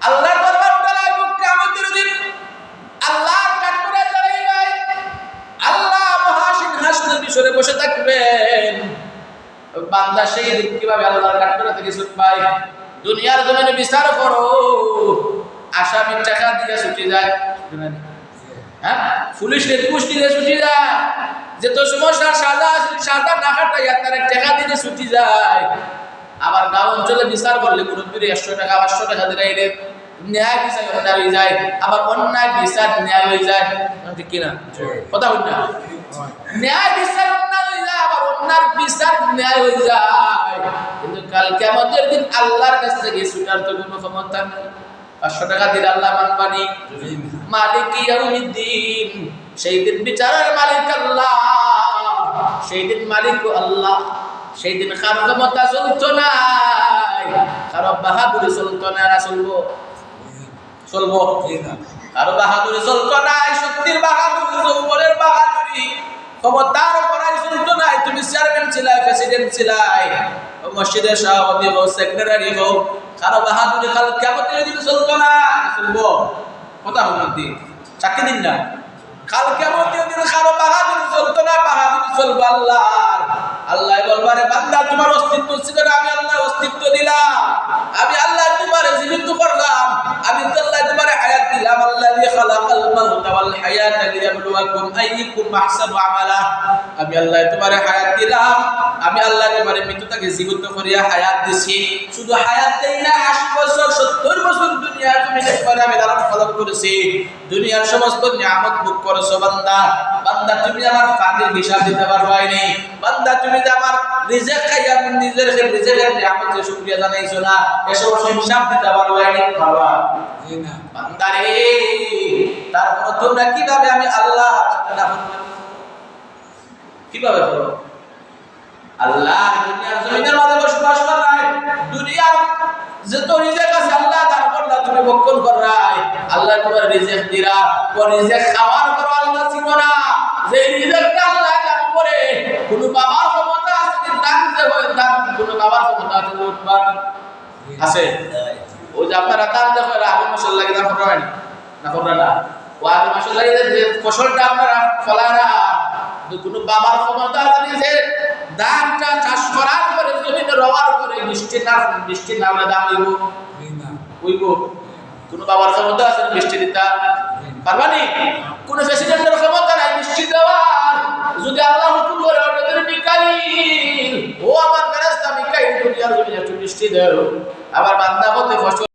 আল্লাহর দরবার উঠালাই কিয়ামতের দিন আল্লাহর কাঠগড়ায় দাঁড়াইবে। আল্লাহ মহাসিংহাসনে বিছরে বসে থাকবেন। বান্দা সেই দিন কিভাবে আল্লাহর কাঠগড়া থেকে ছুট পায়? দুনিয়ার জমিনে বিচার করো, আসামি টাকা দিয়ে ছুটি যায়, হ্যাঁ, পুলিশের ঘুষ দিলে ছুটি যায়, যে তো সমস্যার সাজা না কাটাইয়া তার টাকা দিলে ছুটি যায়। আবার গাঁও অঞ্চলে বিচার করলে মুরব্বীর 100 টাকা 500 টাকা দিলে ন্যায় বিচার অন্যায় হয়ে যায়, আবার অন্যায় বিচার ন্যায় হয়ে যায়। ঠিক কিনা কথা হই না? ন্যায় বিচার অন্যায় হয়ে যায়, আবার অন্যায় বিচার ন্যায় হয়ে যায়। কিন্তু কাল কিয়ামতের দিন আল্লাহর কাছ থেকে ছুটার তো কোনো ক্ষমতা নেই। 500 টাকা দিলে আল্লাহ মানবানি? মালিক ইয়াউমিদ্দিন, সেই দিন বিচারের মালিক আল্লাহ, সেই দিন মালিক আল্লাহ। সেই দিন কারো ক্ষমতা চলতো না, কারো বাহাদুরি চলতো না, চলবো কারো বাহাদুরি চলতো না, শক্তির বাহাদুরি, যৌবনের বাহাদুরি, ক্ষমতার উপরাই চলতো না। তুমি চেয়ারম্যান ছিলাই, প্রেসিডেন্ট ছিলাই, মসজিদের সভাপতি হোক, সেক্রেটারি হোক, কারো বাহাদুরি কাল কিয়ামতের দিন চলতো না, চলবো? কথা বলতে চাকরি দিন না, কাল কিয়ামতের দিন কারো বাহাদুরি চলতো না, বাহাদুরি চলবো আল্লাহর। আল্লাহ বলবারে বান্দা তোমার অস্তিত্ব ছিল না, আমি আল্লাহ অস্তিত্ব দিলাম, আমি আল্লাহ তোমারে জীবিত করলাম, আমি আল্লাহ তোমারে হায়াত দিলাম। আল্লাযী খালাকাল মাউতা ওয়াল হায়াতা লিয়াবলুয়াকুম আইয়ুকুম আহসানু আমালা। আমি আল্লাহ তোমারে হায়াত দিলাম, আমি আল্লাহ তোমারে মৃত্যুটাকে জীবিত করিয়া হায়াত দিছি। শুধু হায়াত দেই না, 80 বছর 70 বছর দুনিয়ার জমিনে তোমারে আমি লালন পালন করেছি, দুনিয়ার সমস্ত নিয়ামত ভোগ করেছো বান্দা। বান্দা তুমি আমার পানির হিসাব দিতে পারবাইনি, বান্দা তুমি যে আমার রিজিক খাইয়া নিজের রিজিকের নিয়ামতের শুকরিয়া জানাইছো না, এসব হিসাব দিতে পারবাইনি, পারবা না বান্দা রে। তারপর তোমরা কিভাবে আমি আল্লাহ কিভাবে করো? আল্লাহ দুনিয়ার জমিনের মধ্যে বসবাস করায়, দুনিয়ার যত রিজিক আছে আল্লাহ দান করলা, তুমি ভক্ষণ করাই, আল্লাহ তোমার রিজিক দিরা, ও রিজিক খাওয়ার পর আল্লাহ ছিল না, যে রিজিকটা আল্লাহ দান করে কোন বাবার ক্ষমতা আছে যে দান দেবে, দান কোন বাবার ক্ষমতা আছে উঠবার আছে? ও যে আপনারা দান দেবে, আগে মাশাআল্লাহ দান করাবেন না, করবেন না, ও আগে মাশাআল্লাহ যে ফসলটা আপনারা ফলারা, কোন বাবার ক্ষমতা আছে যে ধানটা চাষ করার পরে জমিতে রোয়ার পরে বৃষ্টি না হলে দাম হইব হইব? কোন বাবার ক্ষমতা আছে বৃষ্টি দিতে পারবানি? কোন প্রেসিডেন্টের ক্ষমতা নাই বৃষ্টি দেওয়ার। যদি আল্লাহ হুকুম করে ওদের মিকাইল, ও আমার ফেরেশতা মিকাইল দুনিয়ার জমিনে একটু বৃষ্টি দেও, আবার বান্দা বলতে ফসল